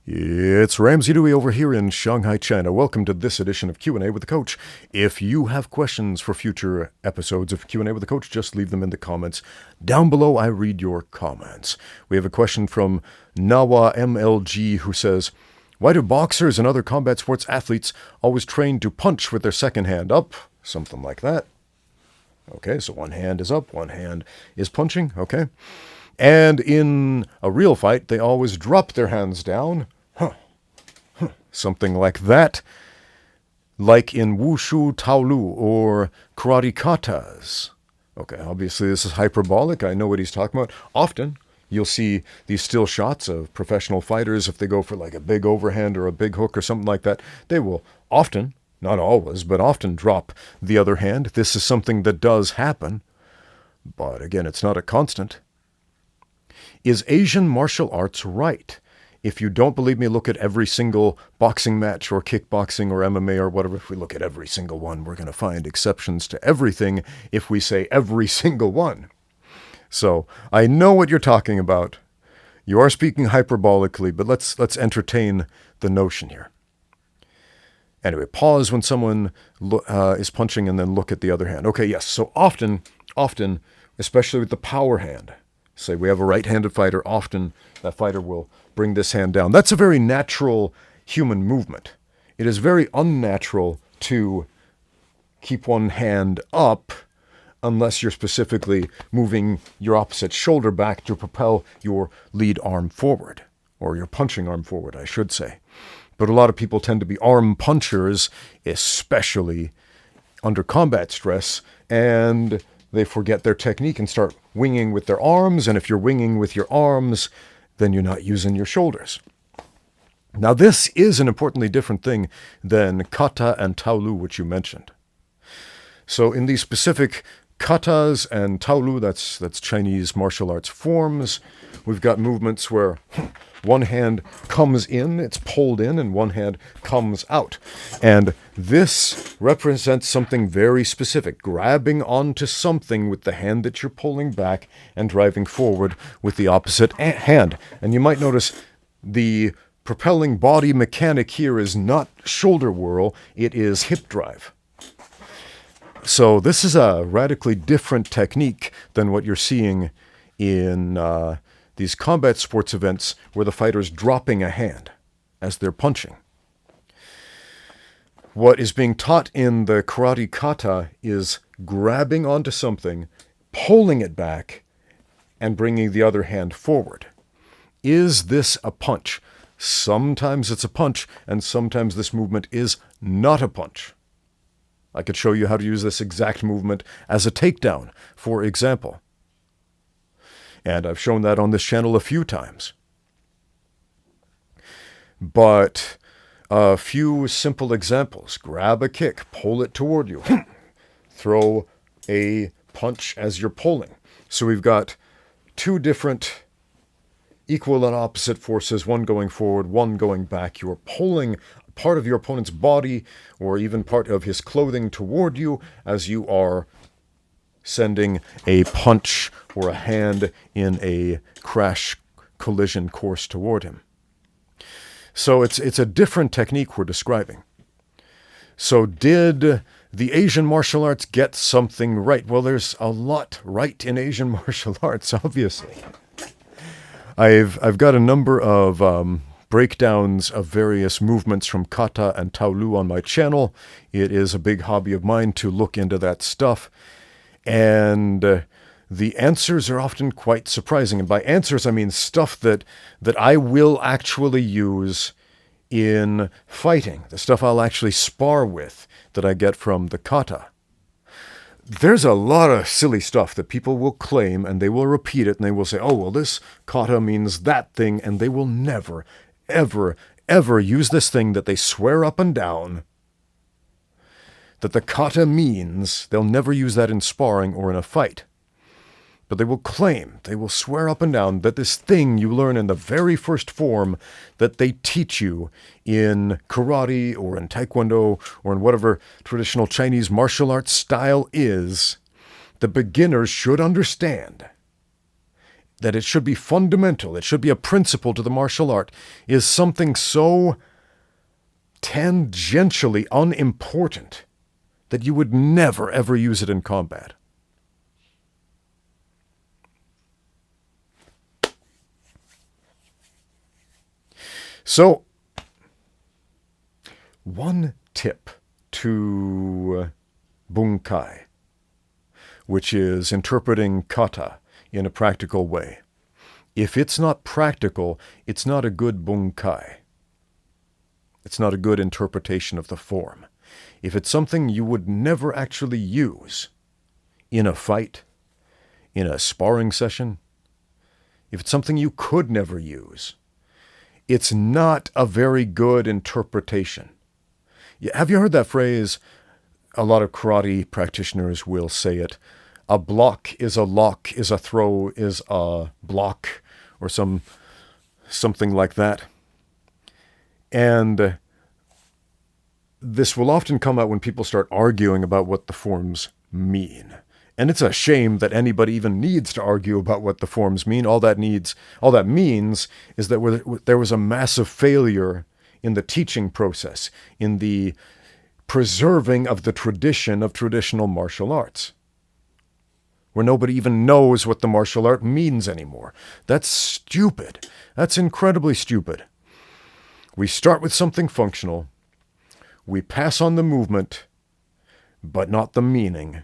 It's Ramsey Dewey over here in Shanghai, China. Welcome to this edition of Q&A with the Coach. If you have questions for future episodes of Q&A with the Coach, just leave them in the comments. Down below, I read your comments. We have a question from Nawa MLG who says, why do boxers and other combat sports athletes always train to punch with their second hand up? Something like that. Okay, so one hand is up, one hand is punching. Okay. And in a real fight, they always drop their hands down. Something like that. Like in Wushu Taolu or Karate Katas. Okay, obviously this is hyperbolic. I know what he's talking about. Often, you'll see these still shots of professional fighters. If they go for like a big overhand or a big hook or something like that, they will often, not always, but often drop the other hand. This is something that does happen. But again, it's not a constant. Is Asian martial arts right? If you don't believe me, look at every single boxing match or kickboxing or MMA or whatever. If we look at every single one, we're going to find exceptions to everything if we say every single one. So I know what you're talking about. You are speaking hyperbolically, but let's entertain the notion here. Anyway, pause when someone is punching and then look at the other hand. Okay, yes. So often, especially with the power hand, say we have a right-handed fighter, often that fighter will bring this hand down. That's a very natural human movement. It is very unnatural to keep one hand up unless you're specifically moving your opposite shoulder back to propel your lead arm forward, or your punching arm forward, I should say. But a lot of people tend to be arm punchers, especially under combat stress, and they forget their technique and start winging with their arms. And if you're winging with your arms, then you're not using your shoulders. Now, this is an importantly different thing than kata and taolu, which you mentioned. So in these specific katas and taolu, that's Chinese martial arts forms, we've got movements where one hand comes in, it's pulled in, and one hand comes out. And this represents something very specific, grabbing onto something with the hand that you're pulling back and driving forward with the opposite hand. And you might notice the propelling body mechanic here is not shoulder whirl, it is hip drive. So this is a radically different technique than what you're seeing in these combat sports events where the fighter's dropping a hand as they're punching. What is being taught in the karate kata is grabbing onto something, pulling it back, and bringing the other hand forward. Is this a punch? Sometimes it's a punch, and sometimes this movement is not a punch. I could show you how to use this exact movement as a takedown, for example. And I've shown that on this channel a few times. But a few simple examples. Grab a kick, pull it toward you. Throw a punch as you're pulling. So we've got two different equal and opposite forces, one going forward, one going back. You're pulling part of your opponent's body or even part of his clothing toward you as you are sending a punch or a hand in a crash collision course toward him. So it's a different technique we're describing. So did the Asian martial arts get something right? Well, there's a lot right in Asian martial arts, obviously. I've got a number of breakdowns of various movements from kata and taolu on my channel. It is a big hobby of mine to look into that stuff. And the answers are often quite surprising. And by answers, I mean stuff that I will actually use in fighting, the stuff I'll actually spar with that I get from the kata. There's a lot of silly stuff that people will claim, and they will repeat it, and they will say, oh, well, this kata means that thing, and they will never, ever, ever use this thing that they swear up and down that the kata means. They'll never use that in sparring or in a fight. But they will claim, they will swear up and down that this thing you learn in the very first form that they teach you in karate or in taekwondo or in whatever traditional Chinese martial arts style is, the beginners should understand. that it should be fundamental, it should be a principle to the martial art, is something so tangentially unimportant that you would never, ever use it in combat. So, one tip to bunkai, which is interpreting kata in a practical way. If it's not practical, it's not a good bunkai. It's not a good interpretation of the form. If it's something you would never actually use in a fight, in a sparring session, if it's something you could never use, it's not a very good interpretation. Have you heard that phrase? A lot of karate practitioners will say it. A block is a lock, is a throw, is a block, or something like that. And this will often come out when people start arguing about what the forms mean. And it's a shame that anybody even needs to argue about what the forms mean. All that means is that there was a massive failure in the teaching process, in the preserving of the tradition of traditional martial arts, where nobody even knows what the martial art means anymore. That's stupid. That's incredibly stupid. We start with something functional. We pass on the movement, but not the meaning,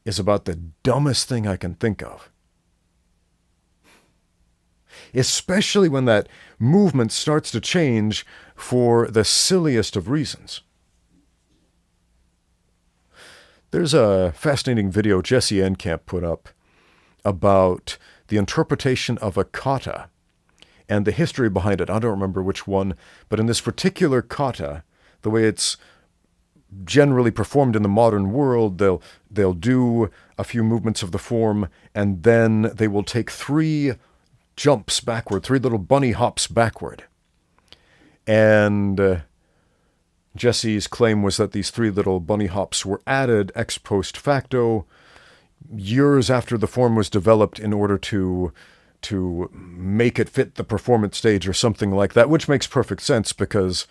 is about the dumbest thing I can think of. Especially when that movement starts to change for the silliest of reasons. There's a fascinating video Jesse Enkamp put up about the interpretation of a kata and the history behind it. I don't remember which one, but in this particular kata, the way it's generally performed in the modern world, they'll do a few movements of the form, and then they will take 3 jumps backward, 3 little bunny hops backward. And Jesse's claim was that these 3 little bunny hops were added ex post facto years after the form was developed in order to make it fit the performance stage or something like that, which makes perfect sense because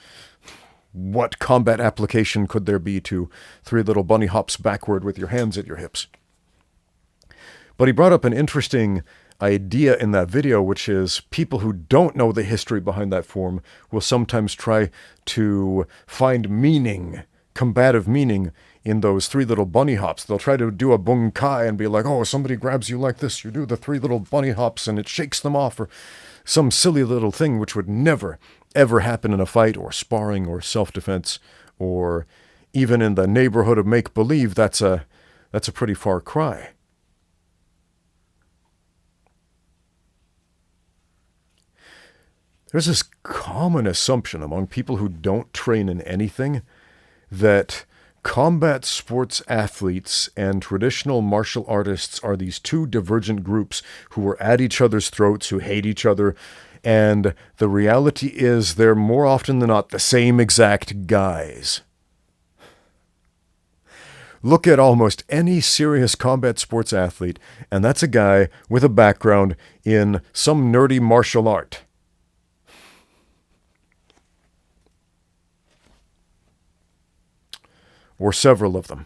what combat application could there be to 3 little bunny hops backward with your hands at your hips? But he brought up an interesting idea in that video, which is people who don't know the history behind that form will sometimes try to find meaning, combative meaning, in those 3 little bunny hops. They'll try to do a bunkai and be like, oh, somebody grabs you like this, you do the 3 little bunny hops and it shakes them off, or some silly little thing which would never, ever happen in a fight or sparring or self-defense or even in the neighborhood of make-believe. That's a pretty far cry. There's this common assumption among people who don't train in anything that combat sports athletes and traditional martial artists are these 2 divergent groups who are at each other's throats, who hate each other, and the reality is they're more often than not the same exact guys. Look at almost any serious combat sports athlete, and that's a guy with a background in some nerdy martial art. Or several of them.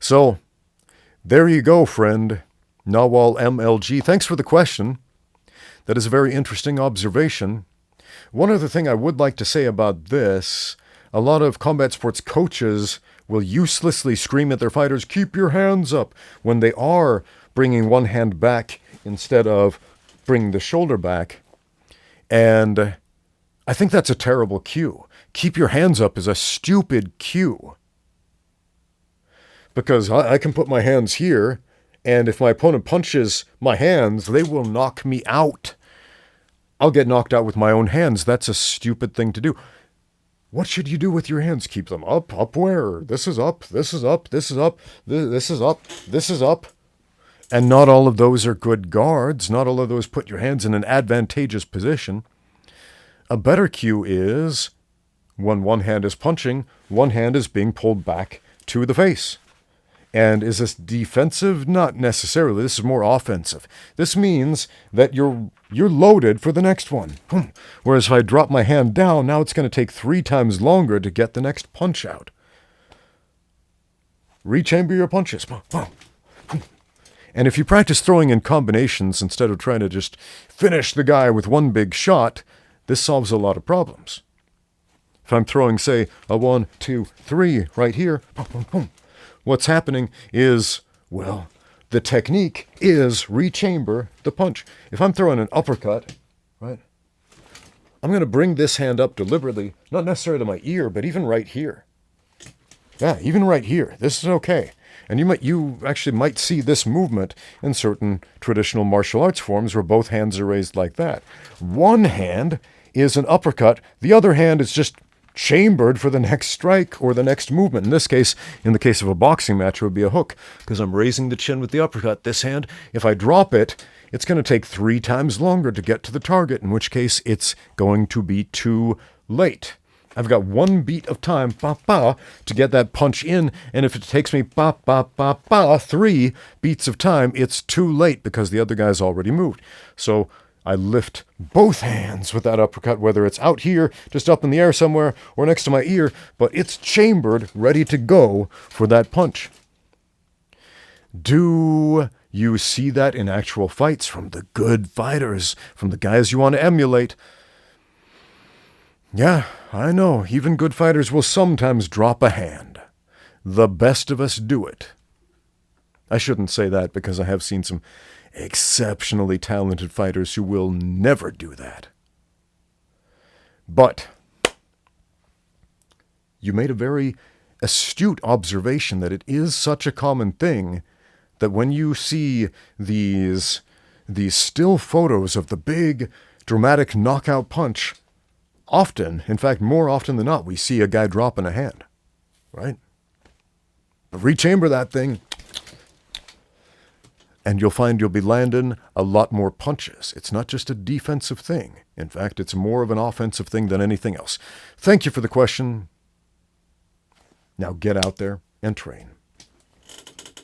So, there you go, friend. Nawal MLG. Thanks for the question. That is a very interesting observation. One other thing I would like to say about this, a lot of combat sports coaches will uselessly scream at their fighters, keep your hands up, when they are bringing one hand back instead of bringing the shoulder back. And I think that's a terrible cue. Keep your hands up is a stupid cue. Because I can put my hands here, and if my opponent punches my hands, they will knock me out. I'll get knocked out with my own hands. That's a stupid thing to do. What should you do with your hands? Keep them up? Up where? This is up, this is up, this is up, this is up, this is up. And not all of those are good guards. Not all of those put your hands in an advantageous position. A better cue is when one hand is punching, one hand is being pulled back to the face. And is this defensive? Not necessarily. This is more offensive. This means that you're loaded for the next one. Whereas if I drop my hand down, now it's going to take 3 times longer to get the next punch out. Rechamber your punches. And if you practice throwing in combinations instead of trying to just finish the guy with one big shot, this solves a lot of problems. If I'm throwing, say, a 1, 2, 3 right here, what's happening is, well, the technique is rechamber the punch. If I'm throwing an uppercut, right, I'm going to bring this hand up deliberately, not necessarily to my ear, but even right here. Yeah, even right here. This is okay. And you actually might see this movement in certain traditional martial arts forms where both hands are raised like that. One hand is an uppercut. The other hand is just chambered for the next strike or the next movement. In this case, in the case of a boxing match, it would be a hook because I'm raising the chin with the uppercut. This hand, if I drop it, it's going to take 3 times longer to get to the target, in which case it's going to be too late. I've got 1 beat of time, to get that punch in, and if it takes me 3 beats of time, it's too late because the other guy's already moved. So I lift both hands with that uppercut, whether it's out here, just up in the air somewhere, or next to my ear, but it's chambered, ready to go for that punch. Do you see that in actual fights from the good fighters, from the guys you want to emulate? Yeah, I know, even good fighters will sometimes drop a hand. The best of us do it. I shouldn't say that because I have seen some exceptionally talented fighters who will never do that. But you made a very astute observation that it is such a common thing that when you see these still photos of the big dramatic knockout punch, often, in fact, more often than not, we see a guy dropping a hand, right? But rechamber that thing, and you'll find you'll be landing a lot more punches. It's not just a defensive thing. In fact, it's more of an offensive thing than anything else. Thank you for the question. Now get out there and train.